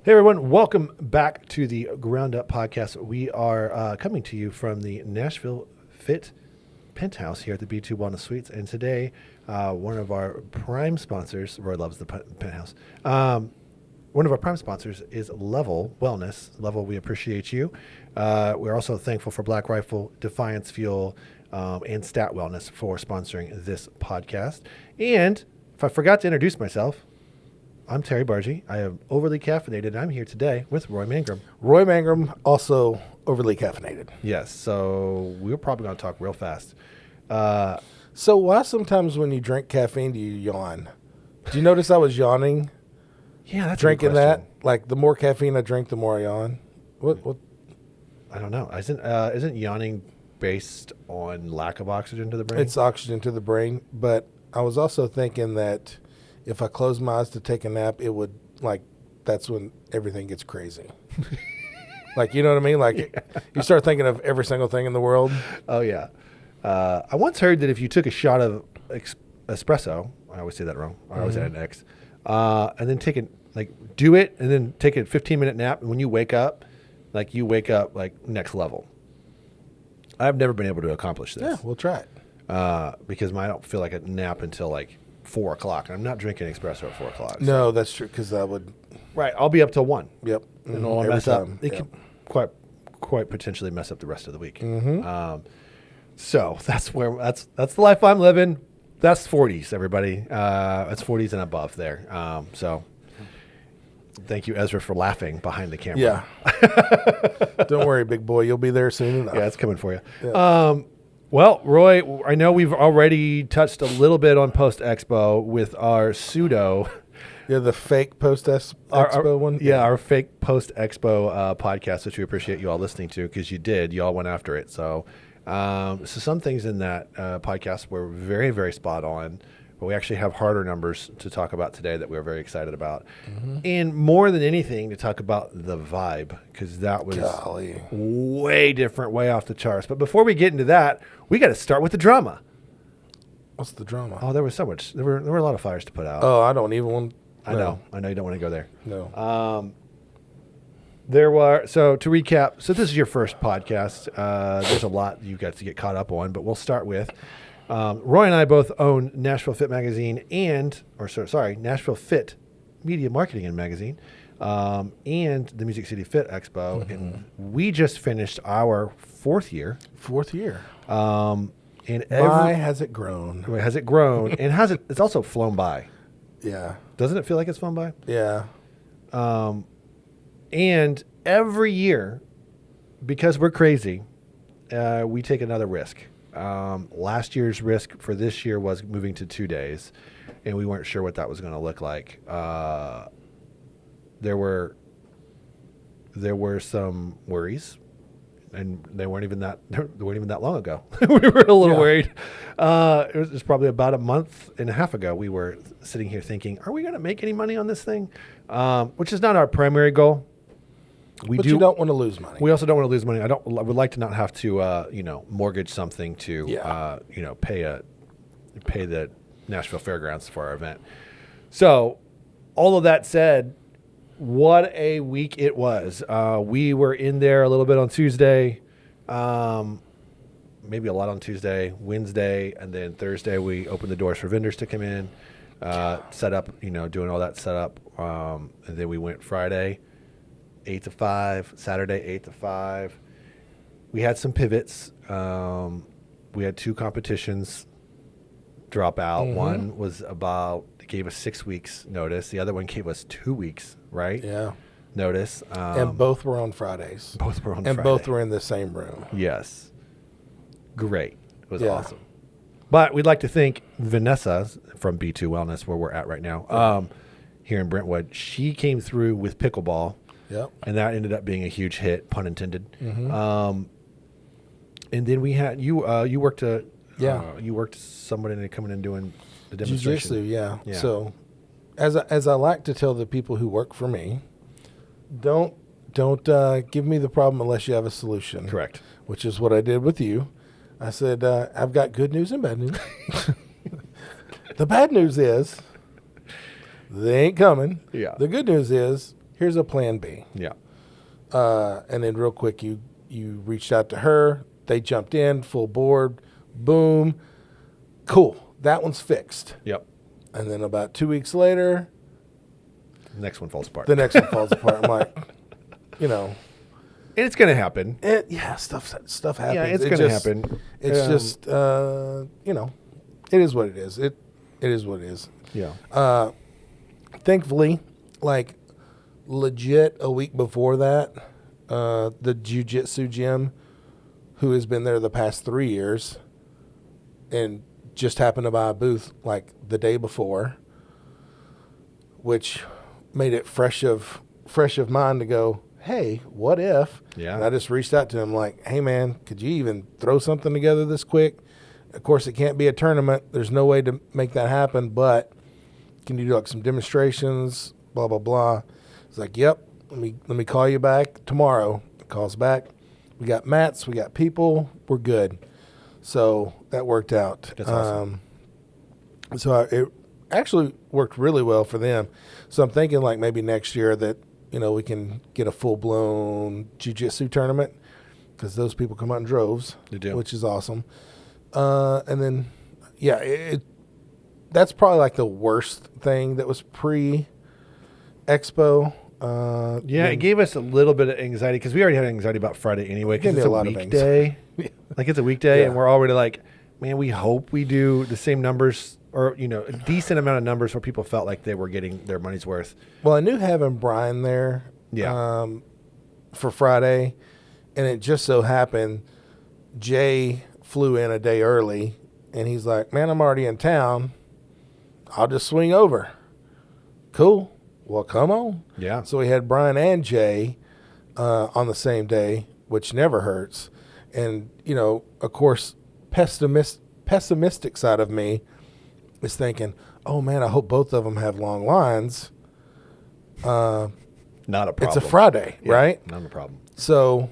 Hey everyone, welcome back to the Ground Up Podcast. We are coming to you from the Nashville Fit Penthouse here at the B2 Wellness Suites. And today, one of our prime sponsors, Roy loves the penthouse, one of our prime sponsors is Level Wellness. Level, we appreciate you. We're also thankful for Black Rifle, Defiance Fuel, and Stat Wellness for sponsoring this podcast. And if I forgot to introduce myself, I'm Terry Bargy. I am overly caffeinated, and I'm here today with Roy Mangrum. Roy Mangrum, also overly caffeinated. Yes, so we're probably going to talk real fast. So why sometimes when you drink caffeine do you yawn? Do you notice I was yawning Yeah, that's drinking a good question. that? Like the more caffeine I drink, the more I yawn. What? I don't know. Isn't yawning based on lack of oxygen to the brain? It's oxygen to the brain, but I was also thinking that if I close my eyes to take a nap, it would, like, that's when everything gets crazy. Like, you know what I mean? Like, you start thinking of every single thing in the world. Oh, yeah. I once heard that if you took a shot of espresso, I always say that wrong. I always add an X, and then do it, and then take a 15-minute nap. And when you wake up, like next level. I've never been able to accomplish this. Yeah, we'll try it. Because I don't feel like a nap until like 4 o'clock. And I'm not drinking espresso at 4 o'clock. So. No, that's true, because that would... Right, I'll be up till 1. Yep. And it'll mess up. It could quite potentially mess up the rest of the week. So that's the life I'm living. That's 40s, everybody. That's 40s and above there. So thank you, Ezra, for laughing behind the camera. Yeah. Don't worry, big boy. You'll be there soon enough. Yeah, it's coming for you. Yeah. Well, Roy, I know we've already touched a little bit on Post Expo with our pseudo. Yeah, the fake Post Expo one? Yeah, our fake Post Expo podcast, which we appreciate you all listening to because you did. You all went after it. So some things in that podcast were very, very spot on. But we actually have harder numbers to talk about today that we're very excited about. And more than anything, to talk about the vibe, because that was way different, way off the charts. But before we get into that, we got to start with the drama. What's the drama? Oh, there was so much. There were a lot of fires to put out. Oh, I don't even want... I know you don't want to go there. No. So to recap, so this is your first podcast. There's a lot you got to get caught up on, but we'll start with... Roy and I both own Nashville Fit Magazine Nashville Fit Media Marketing and Magazine, and the Music City Fit Expo. And we just finished our 4th year. 4th year. And why has it grown? Has it grown? And it's also flown by. Yeah. Doesn't it feel like it's flown by? Yeah. And every year, because we're crazy, we take another risk. Last year's risk for this year was moving to 2 days, and we weren't sure what that was going to look like. There were some worries, and they weren't even that long ago. We were a little worried. It was probably about a month and a half ago. We were sitting here thinking, are we going to make any money on this thing? Which is not our primary goal. But you don't want to lose money. We also don't want to lose money. I would like to not have to, mortgage something to, pay the Nashville Fairgrounds for our event. So, all of that said, what a week it was. We were in there a little bit on Tuesday, maybe a lot on Tuesday, Wednesday, and then Thursday we opened the doors for vendors to come in, set up, doing all that setup, and then we went Friday. 8 to 5, Saturday 8 to 5. We had some pivots. We had 2 competitions drop out. One was gave us 6 weeks notice. The other one gave us 2 weeks, right? Yeah. Notice. And both were on Fridays. Both were on and Friday. Both were in the same room. Yes. Great. It was awesome. But we'd like to thank Vanessa from B2 Wellness, where we're at right now, here in Brentwood. She came through with pickleball. Yep. And that ended up being a huge hit, pun intended. And then we had you worked somebody into coming and doing the demonstration. Jiu-jitsu, yeah. So as I like to tell the people who work for me, don't give me the problem unless you have a solution. Correct. Which is what I did with you. I said, I've got good news and bad news. The bad news is they ain't coming. Yeah. The good news is here's a plan B. Yeah. And then real quick, you reached out to her. They jumped in, full board, boom. Cool. That one's fixed. Yep. And then about 2 weeks later, The next one falls apart. the next one falls apart. I'm like, And it's going to happen. Stuff happens. Yeah, it's going to happen. It's just, it is what it is. It is what it is. Yeah. Thankfully, like legit a week before that, the jiu-jitsu gym, who has been there the past 3 years and just happened to buy a booth like the day before, which made it fresh of mind to go, hey, what if? Yeah. And I just reached out to him like, hey, man, could you even throw something together this quick? Of course, it can't be a tournament. There's no way to make that happen, but can you do like some demonstrations, blah, blah, blah. He's like, yep, let me call you back tomorrow. He calls back. We got mats. We got people. We're good. So that worked out. That's awesome. It actually worked really well for them. So I'm thinking like maybe next year that, we can get a full-blown jiu-jitsu tournament because those people come out in droves. They do. Which is awesome. And then, that's probably like the worst thing that was pre-Expo. It gave us a little bit of anxiety because we already had anxiety about Friday anyway because it's a weekday. Like it's a weekday, and we're already like, man, we hope we do the same numbers or, a decent amount of numbers where people felt like they were getting their money's worth. Well, I knew having Brian there for Friday, and it just so happened Jay flew in a day early, and he's like, man, I'm already in town. I'll just swing over. Cool. Well, come on. Yeah. So we had Brian and Jay on the same day, which never hurts. And, of course, pessimistic side of me is thinking, oh, man, I hope both of them have long lines. Not a problem. It's a Friday, right? Not a problem. So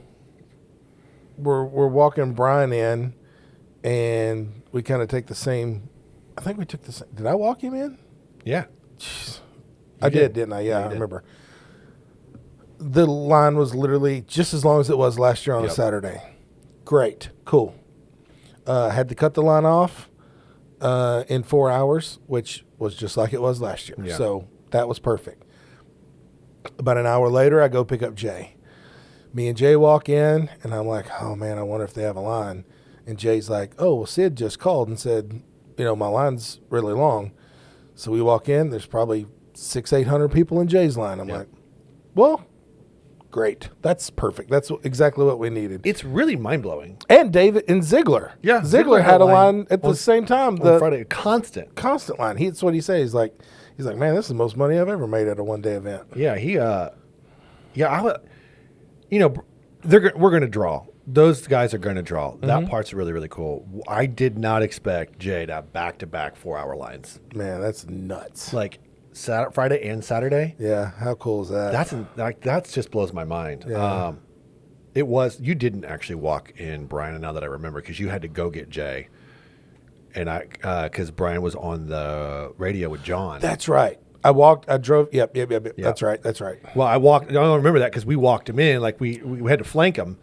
we're walking Brian in, and we kind of take the same. I think we took the same. Did I walk him in? Yeah. Jeez. I did, didn't I? Yeah, I did. remember. The line was literally just as long as it was last year on a Saturday. Great. Cool. Had to cut the line off in 4 hours, which was just like it was last year. Yeah. So that was perfect. About an hour later, I go pick up Jay. Me and Jay walk in, and I'm like, oh, man, I wonder if they have a line. And Jay's like, oh, well, Sid just called and said, my line's really long. So we walk in. There's probably 600-800 people in Jay's line. I'm like, well, great. That's perfect. That's exactly what we needed. It's really mind-blowing. And David and Ziegler. Yeah. Ziegler had a line at the same time. On Friday, constant line. That's what he says. He's like, man, this is the most money I've ever made at a one-day event. Yeah, we're going to draw. Those guys are going to draw. Mm-hmm. That part's really, really cool. I did not expect Jay to have back-to-back 4-hour lines. Man, that's nuts. Like Friday and Saturday. Yeah, how cool is that? That's just blows my mind. Yeah. You didn't actually walk in, Brian, now that I remember, because you had to go get Jay. And because Brian was on the radio with John. That's right. I drove. Yep. That's right. Well, I don't remember that because we walked him in, like we had to flank him.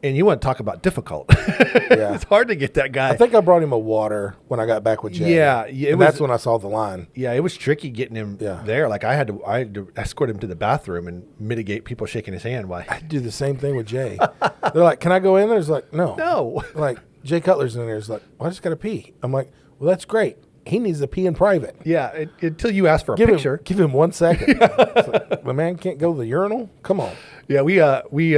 And you want to talk about difficult. Yeah. It's hard to get that guy. I think I brought him a water when I got back with Jay. Yeah. That's when I saw the line. Yeah, it was tricky getting him there. Like I had to escort him to the bathroom and mitigate people shaking his hand. I do the same thing with Jay. They're like, can I go in there? It's like, no. No. Like, Jay Cutler's in there. He's like, well, I just got to pee. I'm like, well, that's great. He needs to pee in private. Yeah, until you ask for a picture. Give him 1 second. It's like, the man can't go to the urinal? Come on. Yeah, we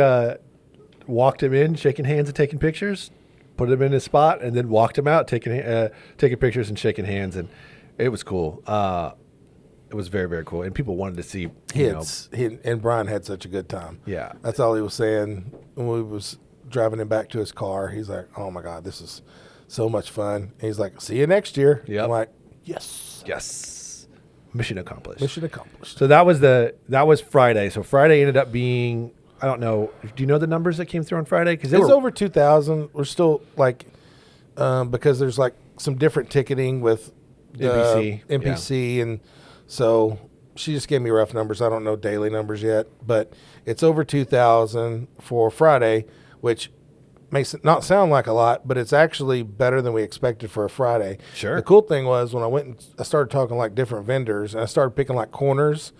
walked him in, shaking hands and taking pictures, put him in his spot, and then walked him out, taking pictures and shaking hands, and it was cool. It was very, very cool, and people wanted to see. And Brian had such a good time. Yeah, that's all he was saying when we was driving him back to his car. He's like, "Oh my God, this is so much fun." And he's like, "See you next year." Yep. I'm like, "Yes, mission accomplished." So that was Friday. So Friday ended up being. I don't know. Do you know the numbers that came through on Friday? Because it was over 2,000. We're still like, because there's like some different ticketing with NPC, and so she just gave me rough numbers. I don't know daily numbers yet, but it's over 2,000 for Friday, which makes it not sound like a lot, but it's actually better than we expected for a Friday. Sure. The cool thing was when I went and I started talking like different vendors, and I started picking like corners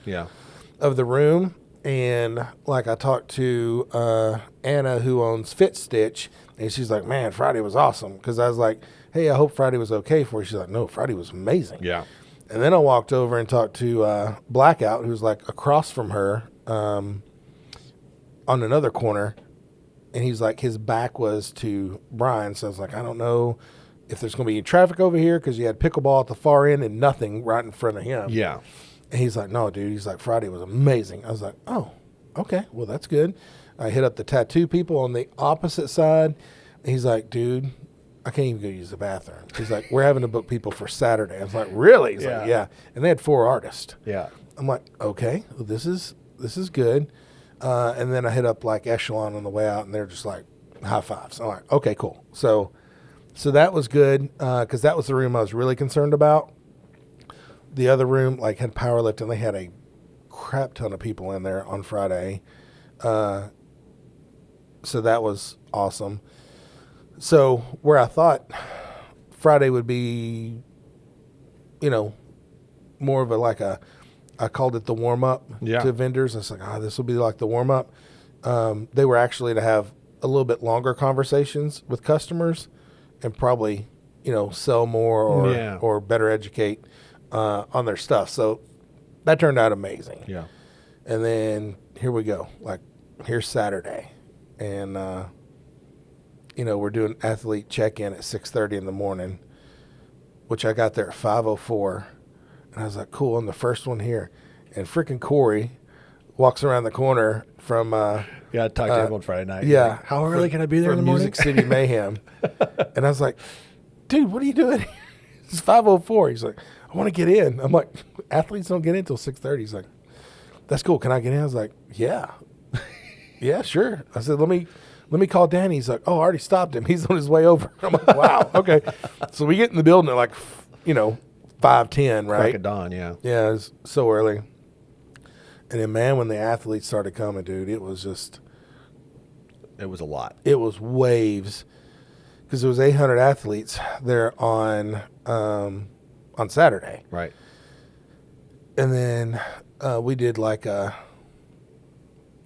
of the room, and like I talked to Anna, who owns Fit Stitch, and she's like, man, Friday was awesome. Because I was like, hey, I hope Friday was okay for you. She's like, no, Friday was amazing. Yeah. And then I walked over and talked to Blackout, who's like across from her on another corner. And he's like, his back was to Brian. So I was like, I don't know if there's going to be traffic over here because you had pickleball at the far end and nothing right in front of him. Yeah. And he's like, no, dude. He's like, Friday was amazing. I was like, oh, okay. Well, that's good. I hit up the tattoo people on the opposite side. And he's like, dude, I can't even go use the bathroom. He's like, we're having to book people for Saturday. I was like, really? He's like, yeah. And they had 4 artists. Yeah. I'm like, okay, well, this is good. And then I hit up like Echelon on the way out, and they're just like high fives. I'm like, okay, cool. So that was good because that was the room I was really concerned about. The other room like had powerlifting. They had a crap ton of people in there on Friday. So that was awesome. So where I thought Friday would be, more of I called it the warm up to vendors. I was like, this will be like the warm up. They were actually to have a little bit longer conversations with customers and probably, sell more or better educate on their stuff. So that turned out amazing. Yeah. And then here we go. Like here's Saturday. And, we're doing athlete check-in at 6:30 in the morning, which I got there at 5:04. And I was like, cool, I'm the first one here. And freaking Corey walks around the corner from I talked to him on Friday night. Yeah. Like, how early can I be there in the morning? Music City Mayhem. And I was like, dude, what are you doing? It's 5:04. He's like, I want to get in. I'm like, athletes don't get in until 6:30. He's like, that's cool. Can I get in? I was like, yeah. Yeah, sure. I said, let me call Danny. He's like, oh, I already stopped him. He's on his way over. I'm like, wow, okay. So we get in the building at like, 5:10, right? Crack of dawn, yeah. Yeah, it was so early. And then, man, when the athletes started coming, dude, it was a lot. It was waves. Because there was 800 athletes there on Saturday. Right. And then we did like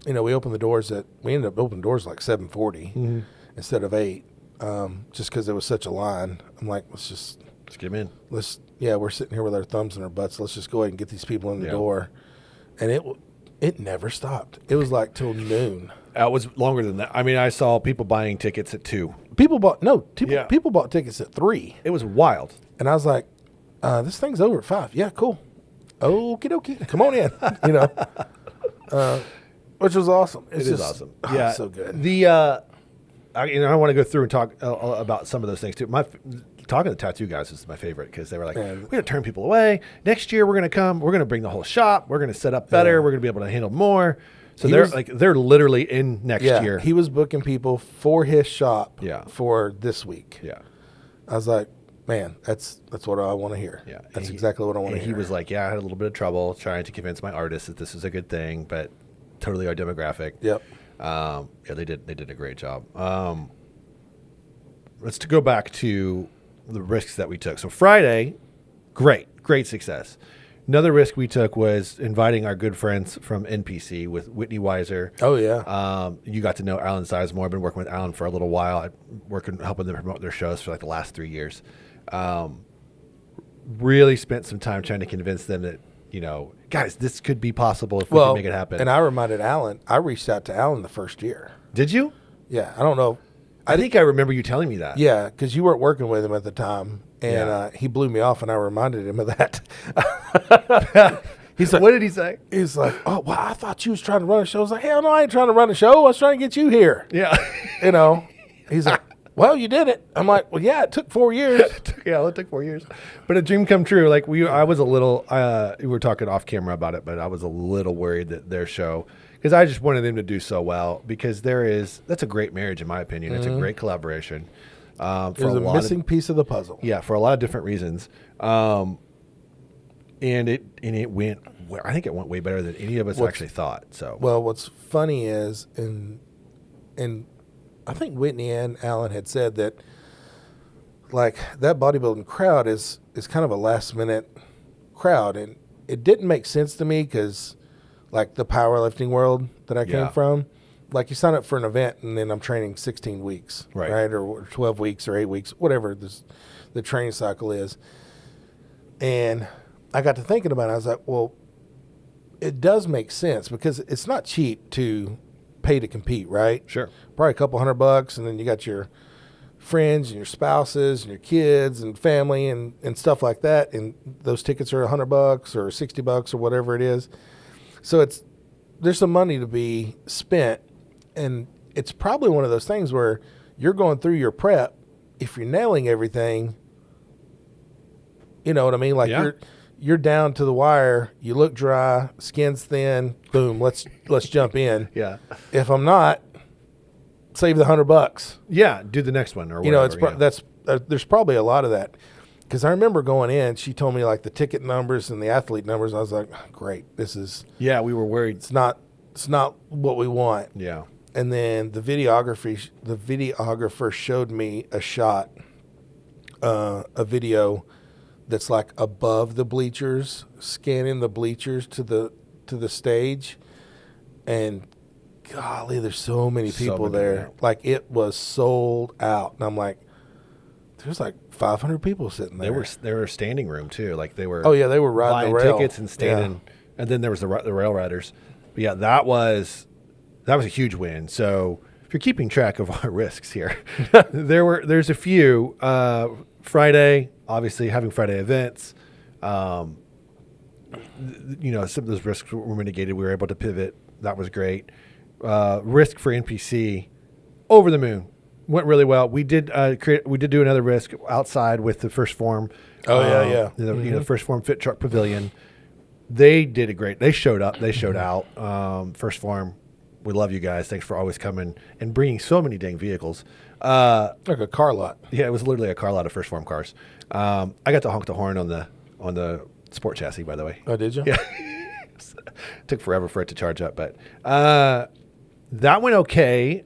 we opened the doors we ended up opening doors like 7:40 instead of 8, just because there was such a line. I'm like, let's get them in. We're sitting here with our thumbs in our butts. Let's just go ahead and get these people in the door. And it never stopped. It was like till noon. It was longer than that. I mean, I saw people buying tickets at 2. People bought tickets at 3. It was wild. And I was like, this thing's over at 5. Yeah, cool. Okie dokie. Come on in. Which was awesome. It is awesome. Yeah, so good. I want to go through and talk about some of those things too. Talking to the tattoo guys is my favorite because they were like, we're going to turn people away. Next year we're going to come. We're going to bring the whole shop. We're going to set up better. We're going to be able to handle more. So they're literally in next year. He was booking people for his shop for this week. Yeah. I was like, man, that's what I want to hear. Yeah. That's exactly what I want to hear. He was like, I had a little bit of trouble trying to convince my artists that this is a good thing, but totally our demographic. Yep. They did a great job. Let's go back to the risks that we took. So Friday, great success. Another risk we took was inviting our good friends from NPC with Whitney Weiser. Oh, yeah. You got to know Alan Sizemore. I've been working with Alan for a little while. Helping them promote their shows for like the last 3 years. Really spent some time trying to convince them that, guys, this could be possible if we can make it happen. And I reminded Alan, I reached out to Alan the first year. Did you? Yeah. I don't know. I think I remember you telling me that. Yeah, because you weren't working with him at the time. And he blew me off, and I reminded him of that. He's like, what did he say? He's like, oh, well, I thought you was trying to run a show. I was like, hell no, I ain't trying to run a show. I was trying to get you here. Yeah. He's like, well, you did it. I'm like, well, yeah, it took 4 years. It took 4 years. But a dream come true. Like I was a little, we were talking off camera about it, but I was a little worried that their show, because I just wanted them to do so well, because that's a great marriage in my opinion. It's a great collaboration. It was a missing piece of the puzzle. Yeah, for a lot of different reasons. And it went I think it went way better than any of us actually thought. So Well, what's funny is, and I think Whitney and Alan had said that, like, that bodybuilding crowd is kind of a last minute crowd, and it didn't make sense to me because, like, the powerlifting world that I came from, like, you sign up for an event and then I'm training 16 weeks, right? Or 12 weeks or 8 weeks, whatever the training cycle is. And I got to thinking about it. I was like, well, it does make sense because it's not cheap to pay to compete, right? Sure. Probably a couple $100, and then you got your friends and your spouses and your kids and family and stuff like that. And those tickets are $100 or $60 or whatever it is. So there's some money to be spent. And it's probably one of those things where you're going through your prep. If you're nailing everything, you know what I mean? Like you're down to the wire. You look dry, skin's thin. Boom. Let's jump in. Yeah. If I'm not, save the $100. Yeah. Do the next one or whatever. You know, there's probably a lot of that. Because I remember going in, she told me like the ticket numbers and the athlete numbers. I was like, great, this is. Yeah, we were worried. It's not what we want. Yeah. And then the videographer showed me a shot, a video that's like above the bleachers, scanning the bleachers to the stage, and golly, there's so many people there. Yeah. Like, it was sold out, and I'm like, there's like 500 people sitting there. They were standing room too. Like they were. Oh yeah, they were riding the rail. Tickets and standing, and then there was the rail riders. But yeah, that was a huge win. So if you're keeping track of our risks here, there's a few. Friday, obviously having Friday events. Some of those risks were mitigated. We were able to pivot. That was great. Risk for NPC, over the moon. Went really well. We did do another risk outside with the First Form. The First Form Fit Truck Pavilion. They did a great. They showed up. They showed out. First Form, we love you guys. Thanks for always coming and bringing so many dang vehicles. Like a car lot. Yeah, it was literally a car lot of First Form cars. I got to honk the horn on the sport chassis, by the way. Oh, did you? Yeah. Took forever for it to charge up, but that went okay.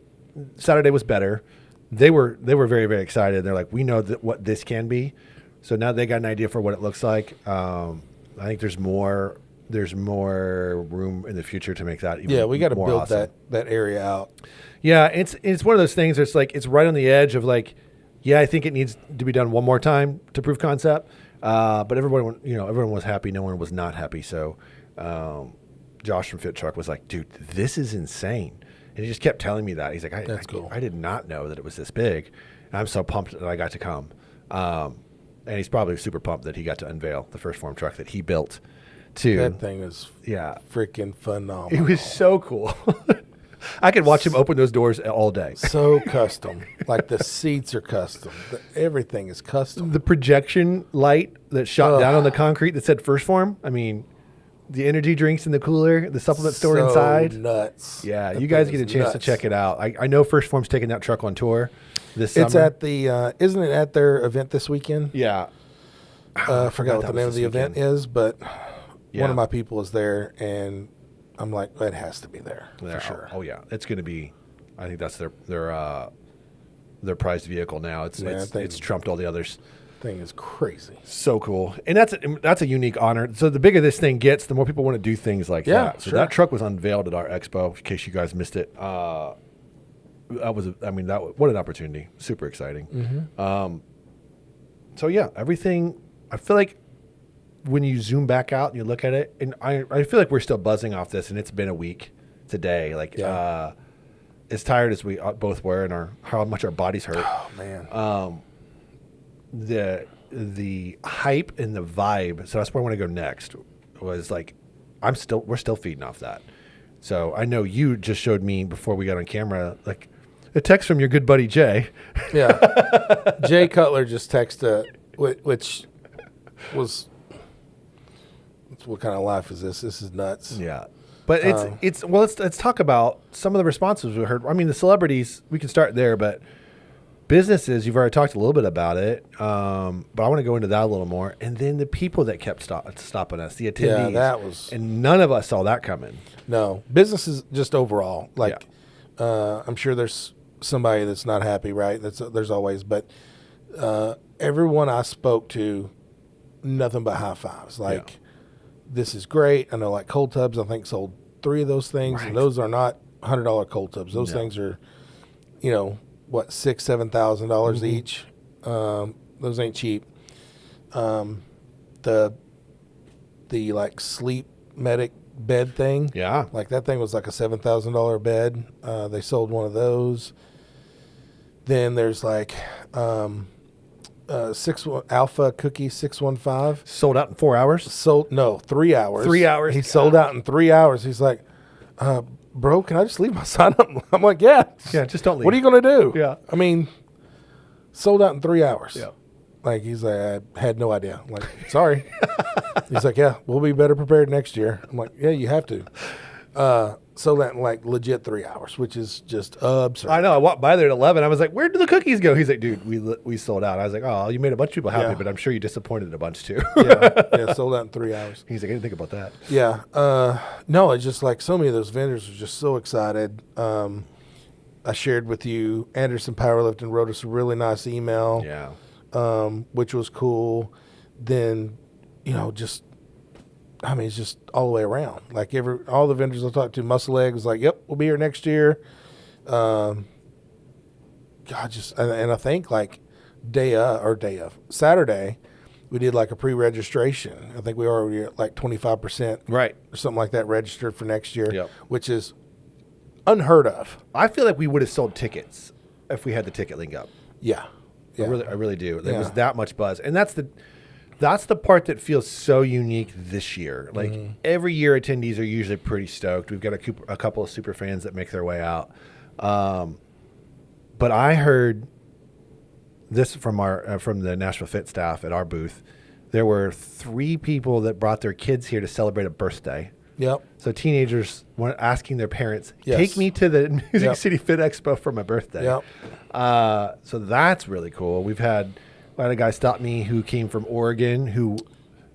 Saturday was better. They were very, very excited. They're like, we know what this can be. So now they got an idea for what it looks like. I think there's more room in the future to make that even more. Yeah, we got to build awesome. that area out. Yeah, it's one of those things. It's like it's right on the edge of like, yeah, I think it needs to be done one more time to prove concept. But everyone was happy. No one was not happy. So Josh from Fit Truck was like, dude, this is insane. And he just kept telling me that. He's like, That's cool. I did not know that it was this big. And I'm so pumped that I got to come. And he's probably super pumped that he got to unveil the First Form truck that he built too. That thing is freaking phenomenal. It was so cool. I could watch him open those doors all day. So custom. Like the seats are custom. Everything is custom. The projection light that shot down on the concrete that said First Form. I mean, the energy drinks in the cooler, the supplement store inside. Nuts. Yeah, you guys get a chance to check it out. I know First Form's taking that truck on tour this summer. It's at isn't it at their event this weekend? Yeah. I forgot what the name of the event is, but one of my people is there, and I'm like, it has to be there for sure. Oh yeah, it's going to be. I think that's their prized vehicle now. It's trumped all the others. Thing is crazy. So cool. And that's a unique honor. So the bigger this thing gets, the more people want to do things like that. So that truck was unveiled at our expo, in case you guys missed it. What an opportunity. Super exciting. Mm-hmm. So yeah, everything, I feel like when you zoom back out and you look at it, and I feel like we're still buzzing off this, and it's been a week today. Like, as tired as we both were, and how much our bodies hurt. Oh man. The hype and the vibe. So that's where I want to go next. Was like, we're still feeding off that. So I know you just showed me before we got on camera, like a text from your good buddy Jay. Yeah, Jay Cutler just texted, which was, what kind of life is this? This is nuts. Yeah, but let's talk about some of the responses we heard. I mean, the celebrities, we can start there, but businesses, you've already talked a little bit about it, but I want to go into that a little more. And then the people that kept stopping us, the attendees. Yeah, that was... And none of us saw that coming. No. Businesses just overall. Like, I'm sure there's somebody that's not happy, right? There's always. But everyone I spoke to, nothing but high fives. Like, this is great. I know, like, Cold Tubs, I think, sold 3 of those things. Right. And those are not $100 Cold Tubs. Those things are, you know, what, $6,000-$7,000 each. Those ain't cheap. The like sleep medic bed thing. Yeah. Like that thing was like a $7,000 bed. They sold one of those. Then there's like Alpha Cookie 615. Sold out in 4 hours? Sold 3 hours. 3 hours. He sold out in 3 hours. He's like, bro, can I just leave my sign up? I'm like, yeah. Yeah, just don't leave. What are you going to do? Yeah. I mean, sold out in 3 hours. Yeah. Like, he's like, I had no idea. I'm like, sorry. He's like, yeah, we'll be better prepared next year. I'm like, yeah, you have to. Sold out in like legit 3 hours, which is just absurd. I know. I walked by there at 11. I was like, where did the cookies go? He's like, dude, we sold out. I was like, oh, you made a bunch of people happy, but I'm sure you disappointed a bunch too. yeah, sold out in 3 hours. He's like, I didn't think about that. Yeah. No, it's just like so many of those vendors were just so excited. I shared with you, Anderson Powerlifting wrote us a really nice email. Yeah. Which was cool. Then, you know, just, I mean, it's just all the way around. Like all the vendors I talked to, Muscle Egg was like, yep, we'll be here next year. God, and I think like Saturday, we did like a pre-registration. I think we already at like 25%. Right. Or something like that registered for next year, Yep. which is unheard of. I feel like we would have sold tickets if we had the ticket link up. Yeah. I really do. There Yeah. was that much buzz, and that's the part that feels so unique this year. Like every year, attendees are usually pretty stoked. We've got a couple of super fans that make their way out, but I heard this from from the Nashville Fit staff at our booth. There were 3 people that brought their kids here to celebrate a birthday. Yep. So teenagers asking their parents, Yes. take me to the Yep. City Fit Expo for my birthday. Yep. So that's really cool. I had a guy stop me who came from Oregon who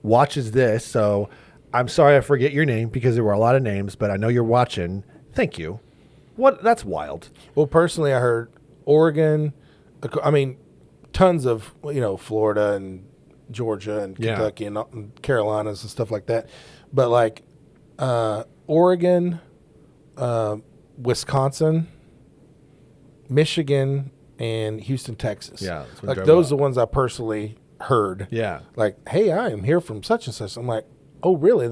watches this. So I'm sorry I forget your name because there were a lot of names, but I know you're watching. Thank you. That's wild. Well, personally, I heard Oregon. I mean, tons of, Florida and Georgia and Kentucky and Carolinas and stuff like that. But like Oregon, Wisconsin, Michigan, and Houston, Texas. Yeah. Like those are the ones I personally heard. Yeah. Like, hey, I am here from such and such. I'm like, oh, really?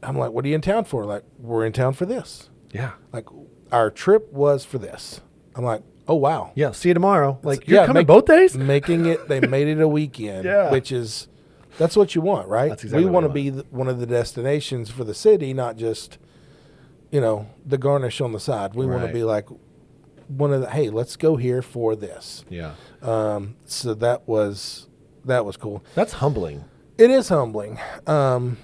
I'm like, what are you in town for? Like, we're in town for this. Yeah. Like, our trip was for this. I'm like, oh, wow. Yeah. See you tomorrow. Like, you're coming both days? They made it a weekend, that's what you want, right? That's exactly we want to be one of the destinations for the city, not just, the garnish on the side. We want to be like one of the, hey, let's go here for this. Yeah. So that was cool. That's humbling. It is humbling. But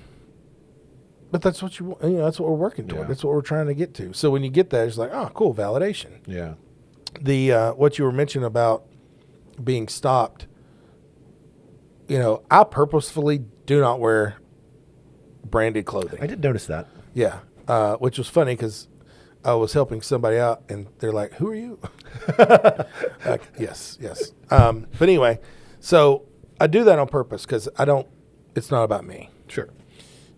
that's what you want. That's what we're working toward. Yeah. That's what we're trying to get to. So when you get that, it's like, oh, cool, validation. Yeah. The what you were mentioning about being stopped, I purposefully do not wear branded clothing. I did notice that. Yeah, which was funny because I was helping somebody out, and they're like, "Who are you?" Like, yes. But anyway, so I do that on purpose because it's not about me. Sure.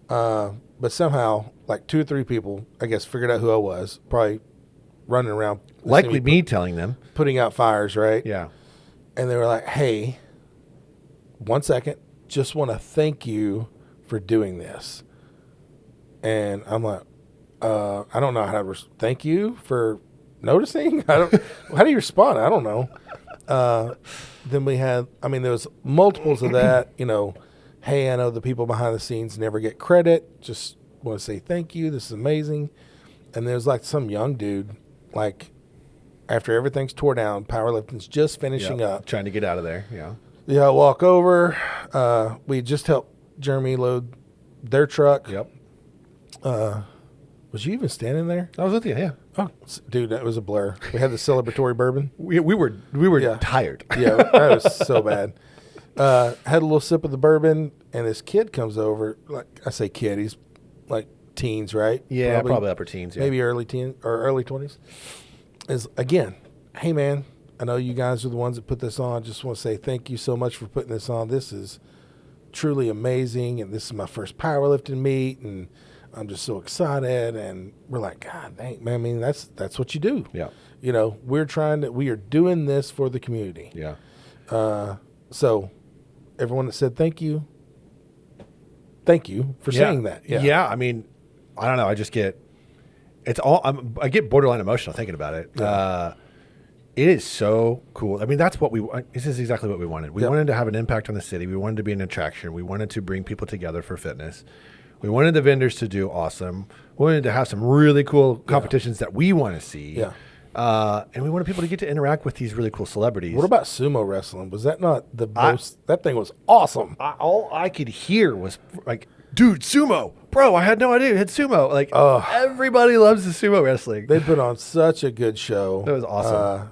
But somehow, like 2 or 3 people, I guess, figured out who I was. Probably running around, Likely me telling them. putting out fires, right? Yeah. And they were like, hey, 1 second, just want to thank you for doing this. And I'm like, I don't know how to thank you for noticing. How do you respond? I don't know. Then there was multiples of that, hey, I know the people behind the scenes never get credit. Just want to say thank you. This is amazing. And there's like some young dude, like after everything's tore down, powerlifting's just finishing up. Trying to get out of there. Yeah. Yeah, I walk over. We just helped Jeremy load their truck. Yep. Was you even standing there? I was with you. Yeah, Oh, dude, that was a blur. We had the celebratory bourbon. we were Yeah. tired. Yeah, that was so bad. Had a little sip of the bourbon, and this kid comes over. Like I say, kid, he's like teens, right? Yeah, probably upper teens. Yeah. Maybe early teens or early 20s. Is again, hey man, I know you guys are the ones that put this on. Just want to say thank you so much for putting this on. This is truly amazing, and this is my first powerlifting meet, and I'm just so excited. And we're like, God dang, man, I mean, that's what you do. Yeah. You know, we are doing this for the community. Yeah. So everyone that said thank you for saying that. Yeah. Yeah. I mean, I don't know. I just get, I get borderline emotional thinking about it. Yeah. It is so cool. I mean, this is exactly what we wanted. We wanted to have an impact on the city. We wanted to be an attraction. We wanted to bring people together for fitness. We wanted the vendors to do awesome. We wanted to have some really cool competitions that we want to see. Yeah. And we wanted people to get to interact with these really cool celebrities. What about sumo wrestling? Was that not the most? That thing was awesome. All I could hear was like, dude, sumo. Bro, I had no idea you had sumo. Like, everybody loves the sumo wrestling. They put on such a good show. That was awesome.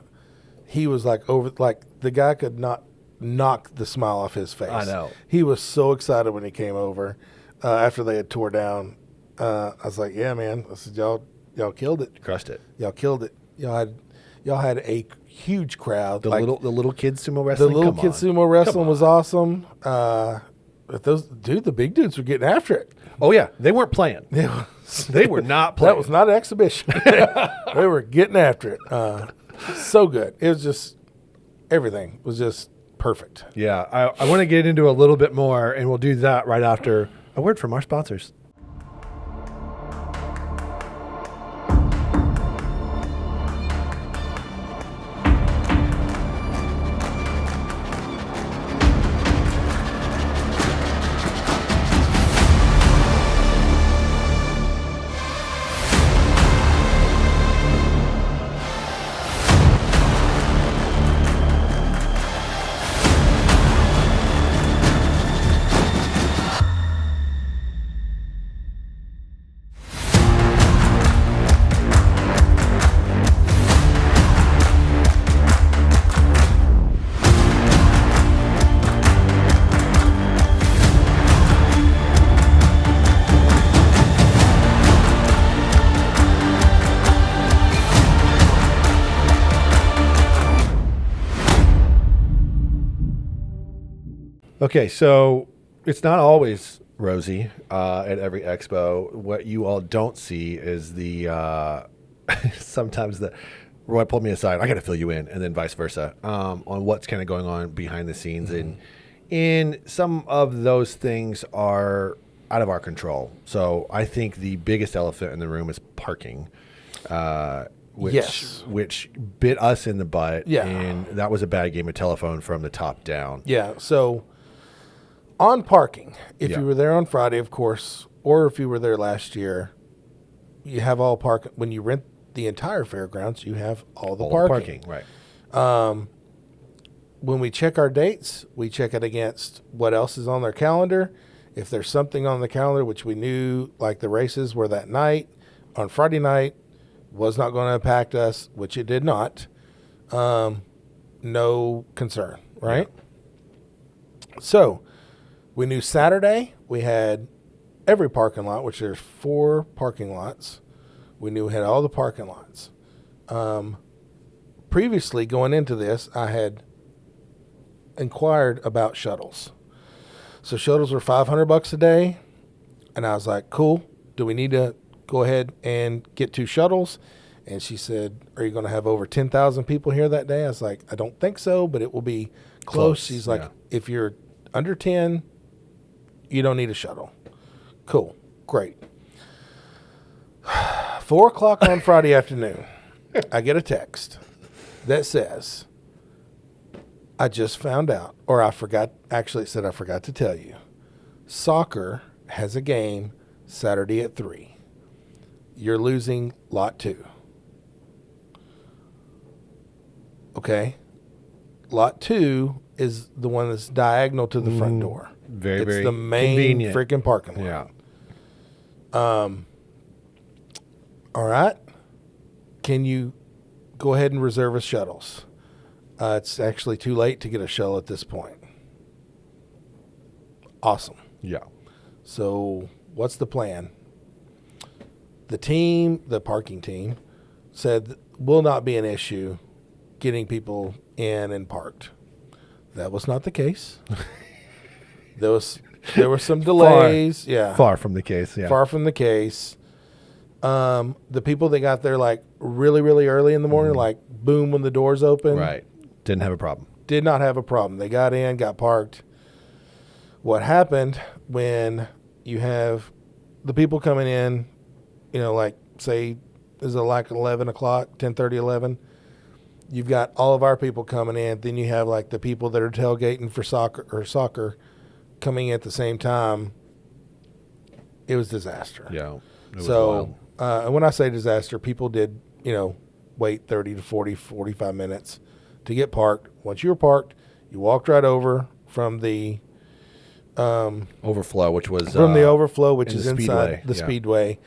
He was like the guy could not knock the smile off his face. I know. He was so excited when he came over after they had tore down. I was like, yeah, man. I said, y'all killed it. Crushed it. Y'all killed it. Y'all had a huge crowd. The little kids sumo wrestling. The little kids sumo wrestling was awesome. But the big dudes were getting after it. Oh yeah, they weren't playing. They were not playing. That was not an exhibition. They were getting after it. So good. It was just everything was just perfect. Yeah, I want to get into a little bit more, and we'll do that right after a word from our sponsors. Okay, so it's not always rosy at every expo. What you all don't see is the sometimes Roy pulled me aside. I got to fill you in, and then vice versa on what's kind of going on behind the scenes, and some of those things are out of our control. So I think the biggest elephant in the room is parking. Which bit us in the butt, and that was a bad game of telephone from the top down. Yeah, so on parking, if you were there on Friday, of course, or if you were there last year, you have all park. When you rent the entire fairgrounds, you have all the parking. Right. When we check our dates, we check it against what else is on their calendar. If there's something on the calendar, which we knew, like the races were that night, on Friday night, was not going to impact us, which it did not. No concern, right? Yeah. So we knew Saturday we had every parking lot, which there's 4 parking lots. We knew we had all the parking lots. Previously, going into this, I had inquired about shuttles. So shuttles were $500 a day, and I was like, cool. Do we need to go ahead and get 2 shuttles? And she said, are you going to have over 10,000 people here that day? I was like, I don't think so, but it will be close. She's like, if you're under 10, you don't need a shuttle. Cool. Great. 4 o'clock on Friday afternoon, I get a text that says, I just found out, or I forgot, actually it said I forgot to tell you, soccer has a game Saturday at 3. You're losing lot 2. Okay. Lot 2 is the one that's diagonal to the front door. Very, it's very the main convenient freaking parking lot. Yeah. all right, can you go ahead and reserve us shuttles? It's actually too late to get a shuttle at this point. Awesome. Yeah. So what's the plan? The parking team, said will not be an issue getting people in and parked. That was not the case. There were some delays. Far from the case. Yeah. Far from the case. The people that got there like really, really early in the morning, like boom when the doors open. Right. Didn't have a problem. Did not have a problem. They got in, got parked. What happened when you have the people coming in, like say, is it like 11 o'clock, 10:30, 11? You've got all of our people coming in. Then you have like the people that are tailgating for soccer coming in at the same time. It was disaster. Yeah. It was So, wild. and when I say disaster, people did, wait 30 to 40, 45 minutes to get parked. Once you were parked, you walked right over from the overflow, which was overflow, which is the inside Speedway. the Yeah. Speedway.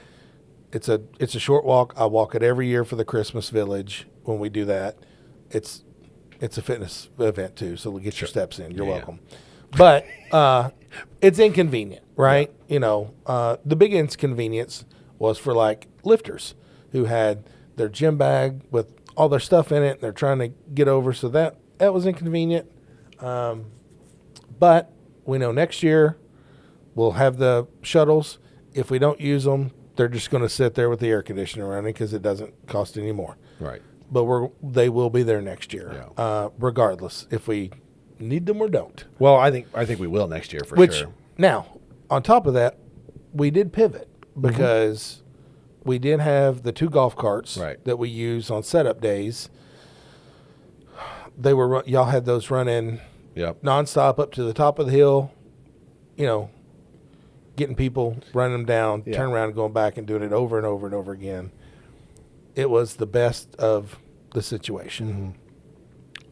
It's a short walk. I walk it every year for the Christmas Village when we do that. It's a fitness event too, so we'll get your steps in. You're Yeah. welcome. But it's inconvenient, right? The big inconvenience was for like lifters who had their gym bag with all their stuff in it and they're trying to get over. So that was inconvenient. But we know next year we'll have the shuttles. If we don't use them, they're just going to sit there with the air conditioner running because it doesn't cost any more. Right. But they will be there next year, Yeah. regardless if we need them or don't. Well, I think we will next year for Which sure. now, on top of that, we did pivot because we did have the 2 golf carts Right. that we use on setup days. Y'all had those running Yep. nonstop up to the top of the hill, getting people, running them down, Yeah. turn around and going back and doing it over and over and over again. It was the best of the situation.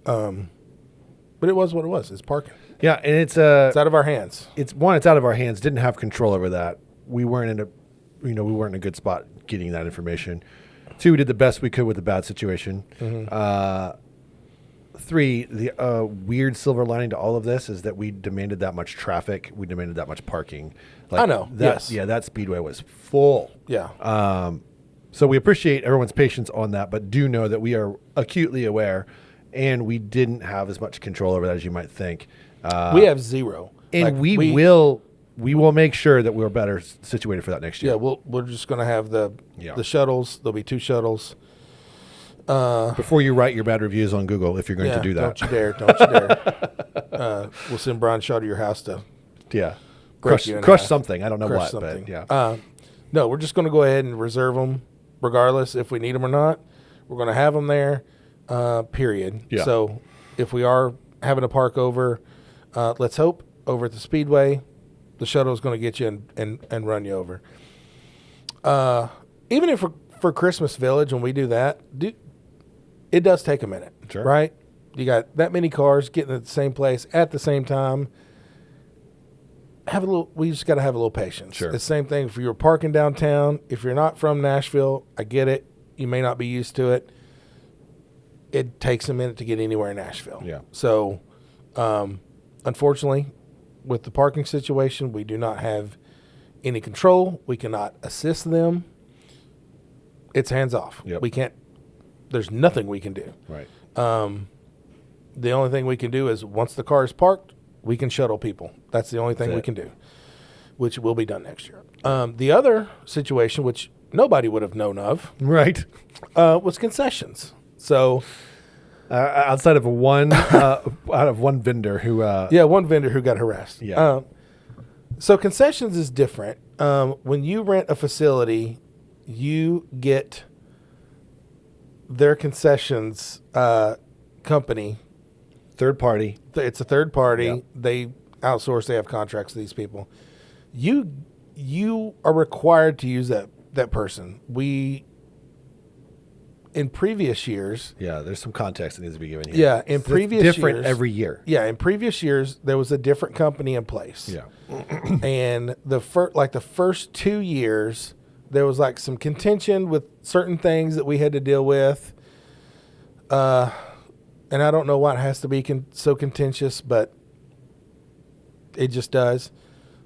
But it was what it was. It's parking. Yeah, and it's It's out of our hands. it's out of our hands. Didn't have control over that. We weren't in a good spot getting that information. 2, we did the best we could with the bad situation. 3, the weird silver lining to all of this is that we demanded that much traffic. We demanded that much parking. I know, yes. Yeah, that speedway was full. Yeah. So we appreciate everyone's patience on that, but do know that we are acutely aware, and we didn't have as much control over that as you might think. We have zero. And Like, we will make sure that we're better situated for that next year. Yeah, we're just going to have the shuttles. There'll be 2 shuttles. Before you write your bad reviews on Google, if you're going to do that. Don't you dare. Don't you dare. We'll send Brian Shaw to your house to Yeah. break you in Crush half. something. I don't know Crush what, something. but yeah. No, we're just going to go ahead and reserve them regardless if we need them or not. We're going to have them there, period. Yeah. So if we are having a park over, let's hope over at the Speedway, the shuttle is going to get you and run you over. Even if for Christmas Village, when we do that, it does take a minute, Sure. right? You got that many cars getting at the same place at the same time. We just got to have a little patience. Sure. It's the same thing if you're parking downtown. If you're not from Nashville, I get it. You may not be used to it. It takes a minute to get anywhere in Nashville. Yeah. So, unfortunately, with the parking situation, we do not have any control. We cannot assist them. It's hands off. Yep. We can't. There's nothing we can do. Right. The only thing we can do is once the car is parked, we can shuttle people. That's the only thing That's we it. can do, which will be done next year. The other situation, which nobody would have known of, Right. was concessions. So, Outside of one vendor who one vendor who got harassed. Yeah. So concessions is different. When you rent a facility, you get their concessions company. third party. It's a third party. Yep. They outsource. They have contracts with these people. You are required to use that person. In previous years. Yeah, there's some context that needs to be given here. Yeah, in It's previous different years, every year. Yeah, in previous years there was a different company in place. Yeah. And the first 2 years there was like some contention with certain things that we had to deal with. And I don't know why it has to be so contentious, but it just does.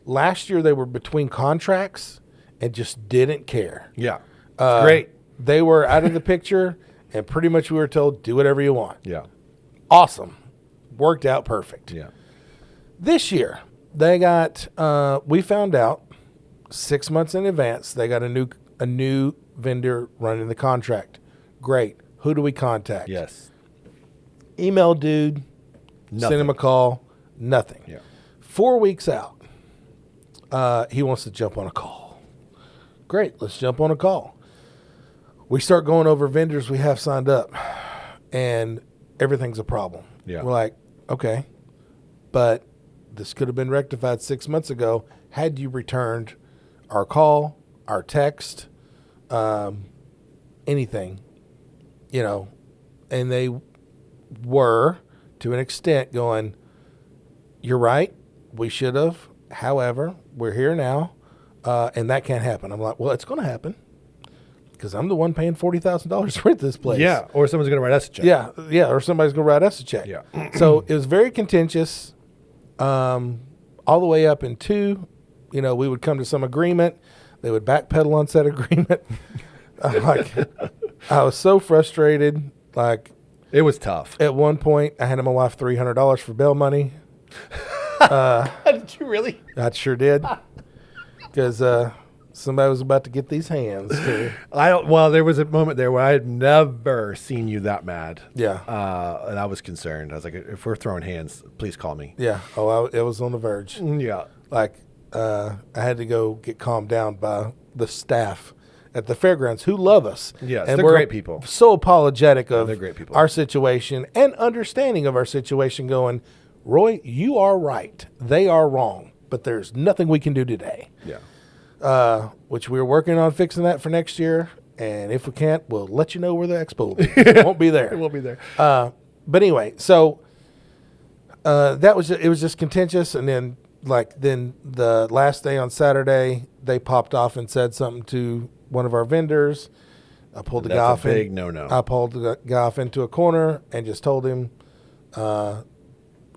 Last year they were between contracts and just didn't care. Yeah. Great. They were out of the picture, and pretty much we were told, do whatever you want. Yeah. Awesome. Worked out perfect. Yeah. This year, they got, we found out 6 months in advance, they got a new vendor running the contract. Great. Who do we contact? Yes. Email dude, Nothing. send him a call, nothing. Yeah. 4 weeks out, he wants to jump on a call. Great, let's jump on a call. We start going over vendors we have signed up, and everything's a problem. Yeah. We're like, okay, but this could have been rectified 6 months ago had you returned our call, our text, anything, and they were, to an extent, going, you're right, we should have. However, we're here now, and that can't happen. I'm like, well, it's going to happen because I'm the one paying $40,000 to rent this place. Yeah. Or someone's going to write us a check. Yeah, or somebody's going to write us a check. Yeah. So it was very contentious, all the way up into, we would come to some agreement. They would backpedal on said agreement. I was so frustrated. Like, It was tough. at one point, I handed my wife $300 for bail money. Did you really? I sure did, because somebody was about to get these hands. Too. Well, there was a moment there where I had never seen you that mad. Yeah. And I was concerned. I was like, if we're throwing hands, please call me. Yeah. Oh, it was on the verge. Yeah. Like, I had to go get calmed down by the staff at the fairgrounds who love us. Yes, and they're we're great people. So apologetic of they're great people. our situation and understanding of our situation, going, Roy, you are right. They are wrong, but there's nothing we can do today. Yeah. Which we're working on fixing that for next year. And if we can't, we'll let you know where the expo will be. It won't be there. It won't be there. But anyway, so it was just contentious. And then the last day on Saturday, they popped off and said something to one of our vendors. I pulled the guy off. That's a big no-no. I pulled the guy off into a corner and just told him,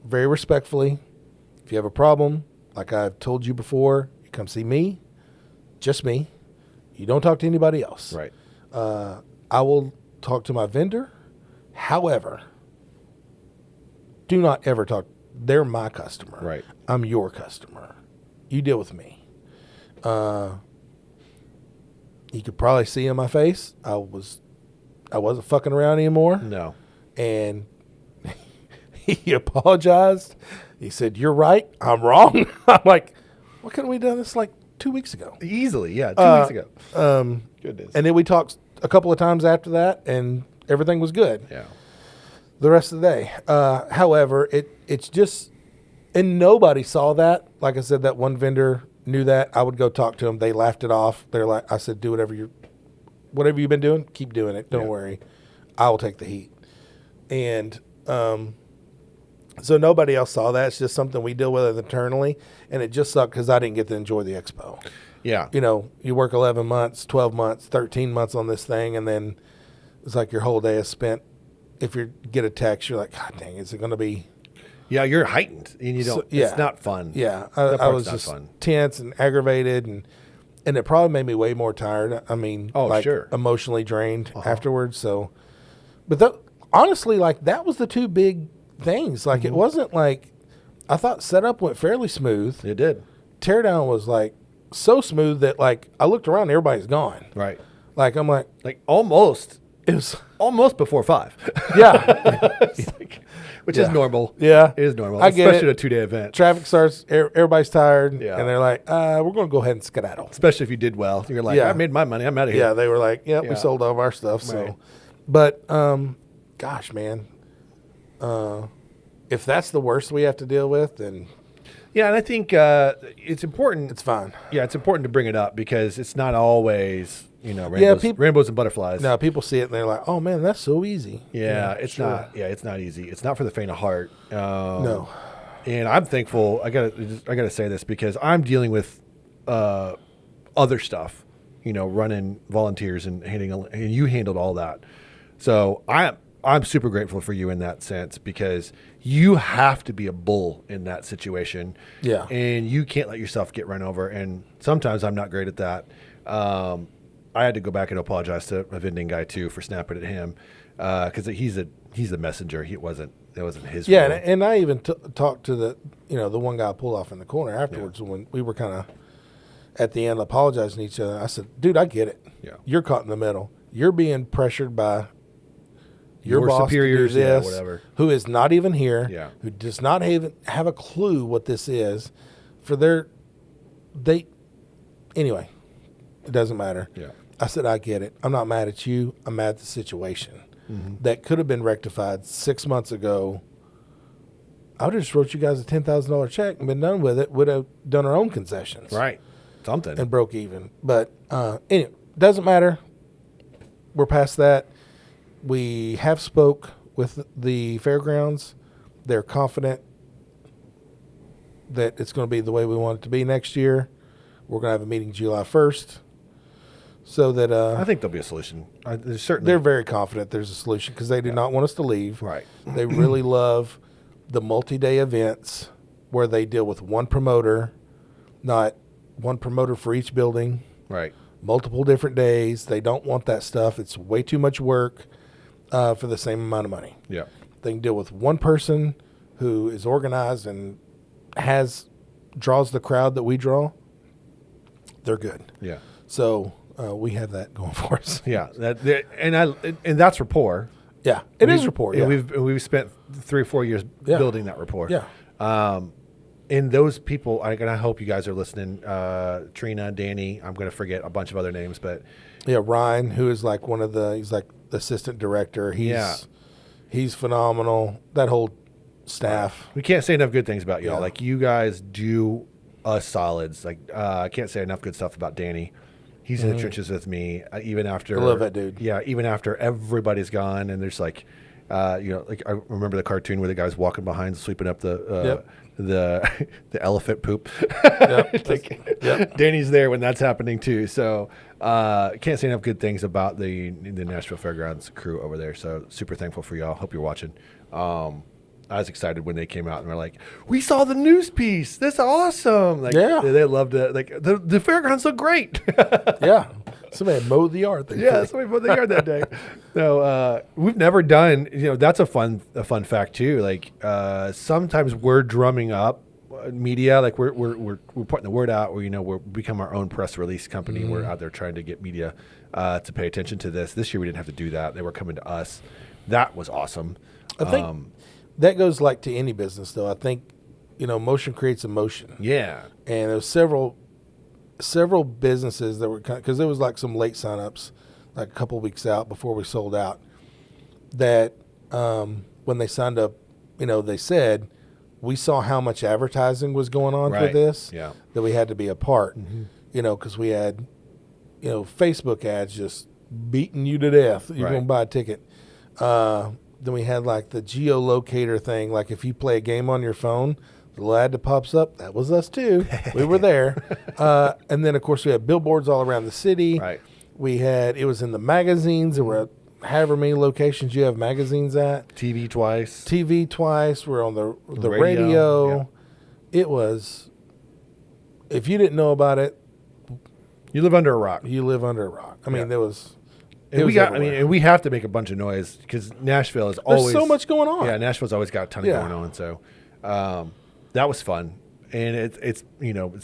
very respectfully, if you have a problem, like I've told you before, you come see me, just me. You don't talk to anybody else. Right. I will talk to my vendor. However, do not ever talk. They're my customer. Right. I'm your customer. You deal with me. You could probably see in my face, I wasn't fucking around anymore. No. And he apologized. He said, "You're right. I'm wrong." I'm like, "Why couldn't we have done this like 2 weeks ago?" Easily. Yeah. 2 weeks ago. Goodness. And then we talked a couple of times after that, and everything was good. Yeah. The rest of the day. However, it's just, and nobody saw that. Like I said, that one vendor knew that. I would go talk to them. They laughed it off. They're like, I said, do whatever you've been doing, keep doing it. Don't worry. I will take the heat. And so nobody else saw that. It's just something we deal with internally. And it just sucked because I didn't get to enjoy the expo. Yeah. You work 11 months, 12 months, 13 months on this thing, and then it's like your whole day is spent. If you get a text, you're like, God dang, is it going to be? Yeah, you're heightened, and you don't. It's not fun. Yeah, That I part's was not just fun. tense and aggravated, and it probably made me way more tired. I mean, sure. Emotionally drained afterwards. So, but honestly, like that was the two big things. Like it wasn't like I thought setup went fairly smooth. It did. Teardown was like so smooth that like I looked around, and everybody's gone. Right. Like I'm like almost. It was almost before 5. Yeah. Which is normal. Yeah. It is normal. I get especially it. at a 2-day event. Traffic starts, everybody's tired, Yeah. and they're like, we're going to go ahead and skedaddle. Especially if you did well. You're like, I made my money. I'm out of here. Yeah, they were like, we sold all of our stuff. So, Right. But, gosh, man, if that's the worst we have to deal with, then Yeah, and I think it's important. it's fine. Yeah, it's important to bring it up because it's not always, rainbows and butterflies. No, people see it and they're like, oh, man, that's so easy. Yeah, it's sure. not. Yeah, it's not easy. It's not for the faint of heart. No. And I'm thankful. I gotta say this because I'm dealing with other stuff running volunteers and and you handled all that. So I'm super grateful for you in that sense, because you have to be a bull in that situation. Yeah. And you can't let yourself get run over. And sometimes I'm not great at that. I had to go back and apologize to a vending guy too for snapping at him, because he's the messenger. It wasn't his. Yeah, role. and I even talked to the one guy I pulled off in the corner afterwards when we were kind of at the end apologizing to each other. I said, "Dude, I get it. Yeah. You're caught in the middle. You're being pressured by your boss superiors, to do this, whatever, who is not even here, Yeah. who does not even have a clue what this is. Anyway, it doesn't matter." Yeah. I said, "I get it. I'm not mad at you. I'm mad at the situation. Mm-hmm. That could have been rectified 6 months ago. I would have just wrote you guys a $10,000 check and been done with it. Would have done our own concessions. Right. Something. And broke even. But anyway, doesn't matter. We're past that. We have spoke with the fairgrounds. They're confident that it's going to be the way we want it to be next year. We're going to have a meeting July 1st. So that I think there'll be a solution. There's certainly. they're very confident there's a solution, because they do not want us to leave. Right. They really love the multi-day events where they deal with one promoter, not one promoter for each building, Right. multiple different days. They don't want that stuff. It's way too much work for the same amount of money. Yeah. They can deal with one person who is organized and draws the crowd that we draw. They're good. Yeah. So we have that going for us. Yeah. And that's rapport. Yeah, it is rapport. Yeah. And we've spent 3 or 4 years building that rapport. Yeah. And those people, I hope you guys are listening. Trina, Danny, I'm going to forget a bunch of other names, but Yeah, Ryan, who is like he's like the assistant director. He's phenomenal. That whole staff. we can't say enough good things about y'all. Yeah. Like, you guys do us solids. Like, I can't say enough good stuff about Danny. He's in the trenches with me, even after. I love that dude. Yeah, even after everybody's gone, and there's like, like I remember the cartoon where the guy's walking behind, sweeping up the elephant poop. Yep. Danny's there when that's happening too. So can't say enough good things about the Nashville Fairgrounds crew over there. So super thankful for y'all. Hope you're watching. I was excited when they came out and were like, "We saw the news piece. That's awesome!" Like, Yeah. they loved it. Like, the fairgrounds look great. Yeah. Somebody mowed the yard. Yeah, somebody put the yard that day. So we've never done. That's a fun fact too. Like, sometimes we're drumming up media. Like, we're putting the word out. We're become our own press release company. We're out there trying to get media to pay attention to this. This year we didn't have to do that. They were coming to us. That was awesome. I think that goes like to any business, though. I think motion creates emotion. Yeah. And there was several businesses that were because there was like some late signups, like a couple of weeks out before we sold out, that when they signed up, they said, we saw how much advertising was going on for this, that we had to be a part, because we had, Facebook ads just beating you to death. You're going to buy a ticket. Then we had like the geolocator thing. Like, if you play a game on your phone, the little ad that pops up, that was us too. We were there. And then, of course, we had billboards all around the city. Right. It was in the magazines. There were however many locations you have magazines at. TV twice. We're on the radio. Yeah. It was, if you didn't know about it, You live under a rock. you live under a rock. I mean, there was. And we have to make a bunch of noise because Nashville is always. There's so much going on. Yeah, Nashville's always got a ton going on. So that was fun, and it's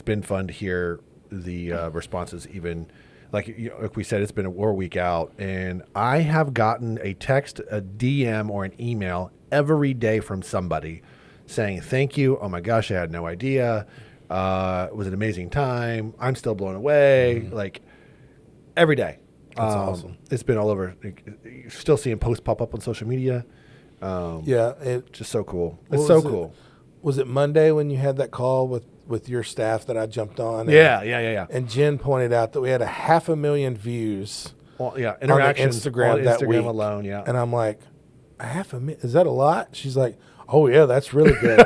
been fun to hear the responses. Even like we said, it's been a war week out, and I have gotten a text, a DM, or an email every day from somebody saying thank you. Oh my gosh, I had no idea. It was an amazing time. I'm still blown away. Like, every day. That's awesome. It's been all over. You're still seeing posts pop up on social media. Just so cool. It's so cool. Was it Monday when you had that call with your staff that I jumped on? Yeah. And Jen pointed out that we had 500,000 views. Well, interactions on Instagram that week alone. Yeah, and I'm like, 500,000? Is that a lot? She's like, oh yeah, that's really good.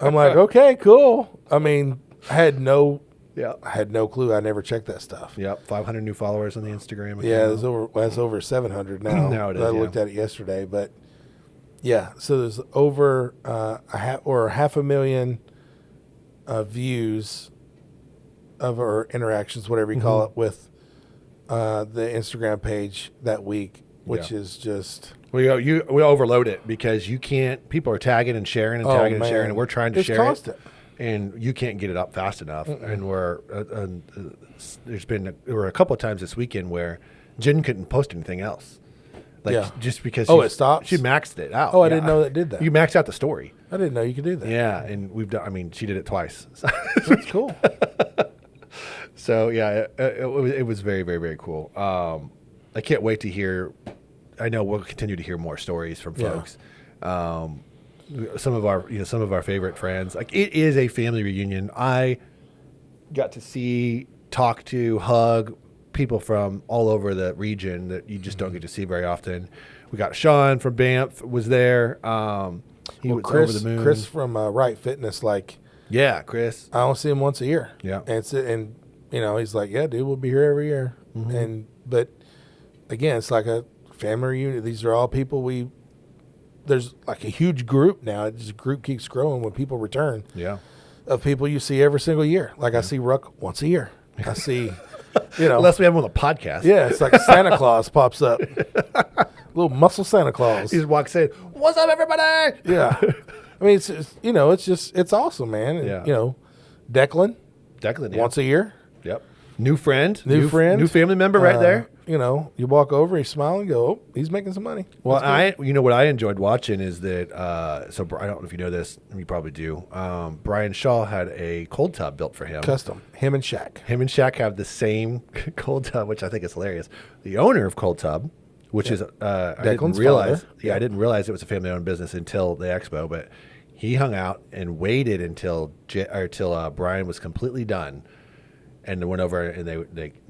I'm like, okay, cool. I mean, I had no Yeah. I had no clue. I never checked that stuff. Yep. 500 new followers on the Instagram account. Yeah, that's over 700 now. Now it is, I looked at it yesterday, but yeah. So there's over half a million views of our interactions, whatever you call it, with the Instagram page that week, which is just we overload it because you can't. People are tagging and sharing and tagging and sharing, and we're trying to share constant. it, and you can't get it up fast enough. And there were a couple of times this weekend where Jen couldn't post anything else, just because. It stopped. She maxed it out. Oh, I didn't know that did that. You maxed out the story. I didn't know you could do that. Yeah, and we've done. I mean, she did it twice. That's cool. So yeah, it was very, very, very cool. I can't wait to hear. I know we'll continue to hear more stories from folks. Some of our favorite friends. Like, it is a family reunion. I got to see, talk to, hug people from all over the region that you just don't get to see very often. We got Sean from Banff was there. He was Chris, over the moon. Chris from Right Fitness, Chris. I only see him once a year. Yeah, and he's like, yeah, dude, we'll be here every year. But again, it's like a family reunion. These are all people there's like a huge group now. The group keeps growing when people return. Yeah, of people you see every single year. Like I see Ruck once a year. I see, unless we have him on the podcast. Yeah, it's like Santa Claus pops up, little muscle Santa Claus. He just walks in. What's up, everybody? Yeah, I mean it's awesome, man. And, Declan once a year. Yep. New friend. New New family member right there. You walk over, you smile and go, oh, he's making some money. Well, what I enjoyed watching is that, so I don't know if you know this, you probably do. Brian Shaw had a cold tub built for him. Custom. Him and Shaq have the same cold tub, which I think is hilarious. The owner of Cold Tub, which is, I didn't realize it was a family owned business until the expo, but he hung out and waited until Brian was completely done. And went over and they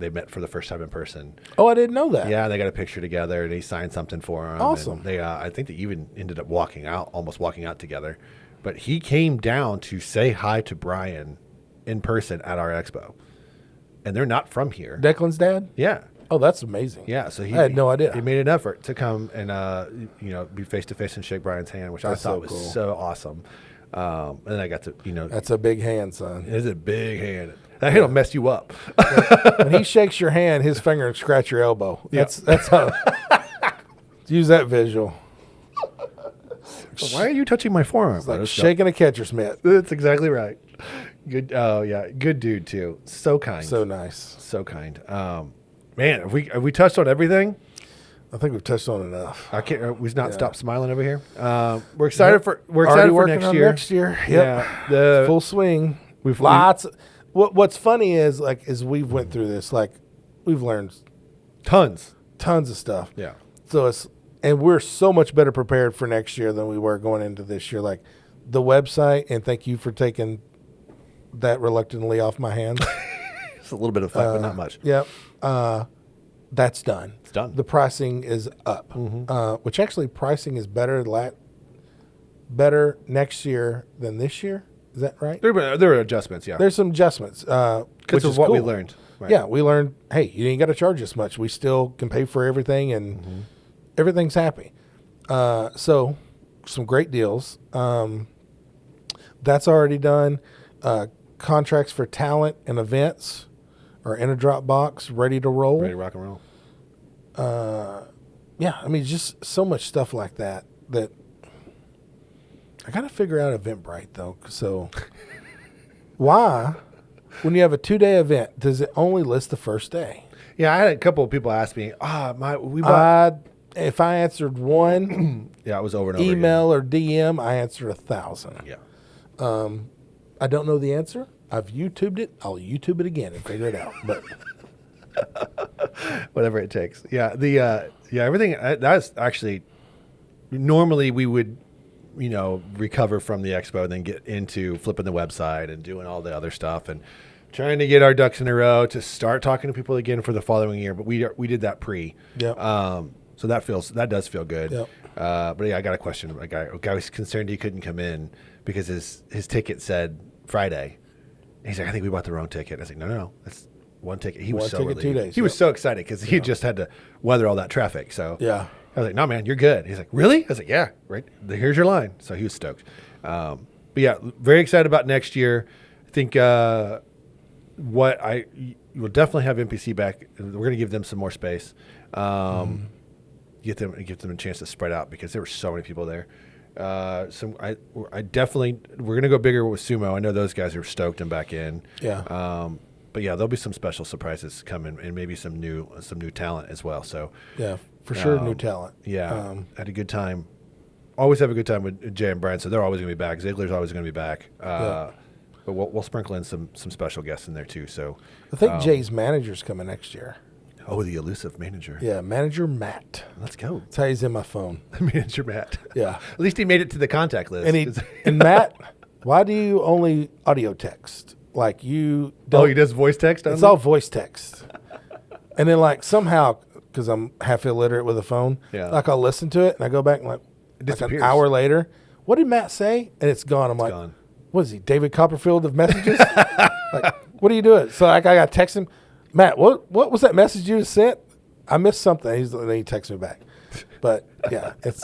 met for the first time in person. Oh, I didn't know that. Yeah, they got a picture together and he signed something for him. Awesome. And I think they even ended up almost walking out together. But he came down to say hi to Brian in person at our expo. And they're not from here. Declan's dad? Yeah. Oh, that's amazing. Yeah, so I had no idea. He made an effort to come and be face to face and shake Brian's hand, which I thought was so awesome. And then I got to that's a big hand, son. It is a big hand. That hand'll mess you up. When he shakes your hand, his finger will scratch your elbow. That's how. Use that visual. Why are you touching my forearm? It's like shaking a catcher's mitt. That's exactly right. Good. Oh yeah, good dude too. So kind. So nice. So kind. Man, have we touched on everything? I think we've touched on enough. I can't. We've not stopped smiling over here. We're excited for next year. Next year. Yep. Yeah, the full swing. We've lots. What's funny is as we've went through this, we've learned tons of stuff. Yeah. So and we're so much better prepared for next year than we were going into this year. Like the website, and thank you for taking that reluctantly off my hands. It's a little bit of fun, but not much. Yep. That's done. It's done. The pricing is up, which actually pricing is better next year than this year. Is that right? There are adjustments, yeah. There's some adjustments. Because of what we learned. Right. Yeah, we learned, hey, you ain't got to charge us much. We still can pay for everything, and everything's happy. So some great deals. That's already done. Contracts for talent and events are in a Dropbox, ready to roll. Ready to rock and roll. Yeah, I mean, just so much stuff like that I got to figure out Eventbrite, though. So why, when you have a 2-day event, does it only list the first day? Yeah, I had a couple of people ask me, if I answered one yeah, it was over and over email or DM, I answered 1,000. Yeah. I don't know the answer. I've YouTubed it. I'll YouTube it again and figure it out. But whatever it takes. Yeah. Everything that's actually normally we would, recover from the expo and then get into flipping the website and doing all the other stuff and trying to get our ducks in a row to start talking to people again for the following year. But we did that pre. Yeah. So that does feel good. Yep. But yeah, I got a question. A guy was concerned he couldn't come in because his ticket said Friday. He's like, I think we bought the wrong ticket. I was like, no, that's one ticket. He was One so ticket, relieved. 2 days, He was yep. so excited because he just had to weather all that traffic. So Yeah. I was like, no, man, you're good. He's like, really? I was like, yeah, right. Here's your line. So he was stoked. But yeah, very excited about next year. I think we'll definitely have NPC back. We're going to give them some more space. Give them a chance to spread out because there were so many people there. I definitely, we're going to go bigger with Sumo. I know those guys are stoked and back in. Yeah. But yeah, there'll be some special surprises coming and maybe some new talent as well. So Yeah, for sure, new talent. yeah, had a good time. Always have a good time with Jay and Brian, so they're always going to be back. Ziggler's always going to be back. Yeah. But we'll sprinkle in some special guests in there too. So I think Jay's manager's coming next year. oh, the elusive manager. Yeah, manager Matt. Let's go. That's how he's in my phone. Manager Matt. Yeah. At least he made it to the contact list. And Matt, why do you only audio text? Like you don't. Oh, he does voice text. It's all voice text. And then like somehow, because I'm half illiterate with a phone, Yeah. like I'll listen to it and I go back and like an disappears. hour later, what did Matt say? And it's gone. I'm like, gone. what is he, David Copperfield of messages? Like, what are you doing? So like I got to text him, Matt, what was that message you just sent? I missed something. Then he texts me back. But yeah, it's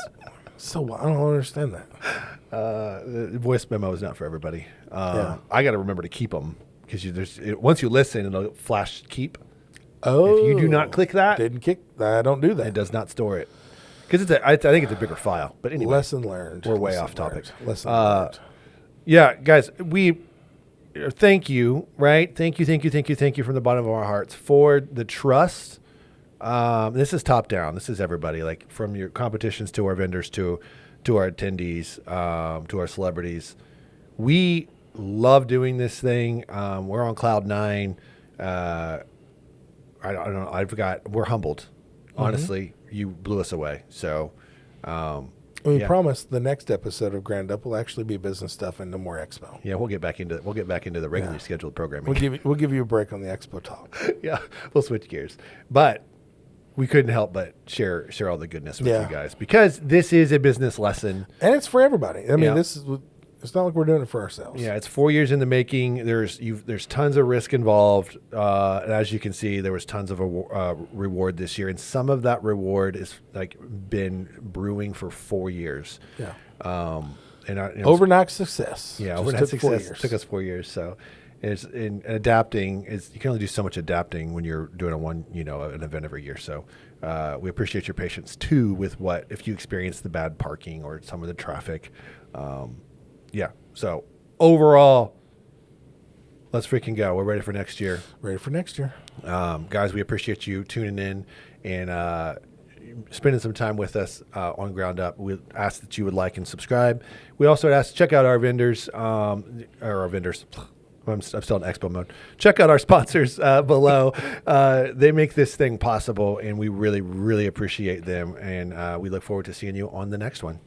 so, I don't understand that. The voice memo is not for everybody. Yeah. I got to remember to keep them because once you listen, it'll flash keep. Oh. If you do not click that, I don't do that. it does not store it because I think it's a bigger file. But anyway, Lesson learned. we're way Lesson off topic. learned. Lesson learned. Yeah, guys, we thank you, right? Thank you from the bottom of our hearts for the trust. This is top down. This is everybody, like from your competitions to our vendors to our attendees, to our celebrities. We love doing this thing. We're on cloud nine. I don't know. We're humbled. Honestly, you blew us away. So, We yeah. promise the next episode of Grand Up will actually be business stuff and no more expo. Yeah, we'll get back into the regularly scheduled programming. We'll give you a break on the expo talk. Yeah, we'll switch gears. But we couldn't help but share all the goodness with you guys because this is a business lesson. And it's for everybody. I mean, Yeah. it's not like we're doing it for ourselves. Yeah, it's 4 years in the making. There's tons of risk involved. And as you can see, there was tons of reward this year. And some of that reward is like been brewing for 4 years. Yeah. Overnight Overnight success. Yeah, Just overnight took 4 success years. took us 4 years. So it's in adapting you can only do so much adapting when you're doing an event every year. So we appreciate your patience too with if you experience the bad parking or some of the traffic. Yeah. So overall, let's freaking go. We're ready for next year. Ready for next year. Guys, we appreciate you tuning in and spending some time with us on Ground Up. We ask that you would like and subscribe. We also ask to check out our vendors, I'm still in expo mode. Check out our sponsors below. They make this thing possible, and we really, really appreciate them. And we look forward to seeing you on the next one.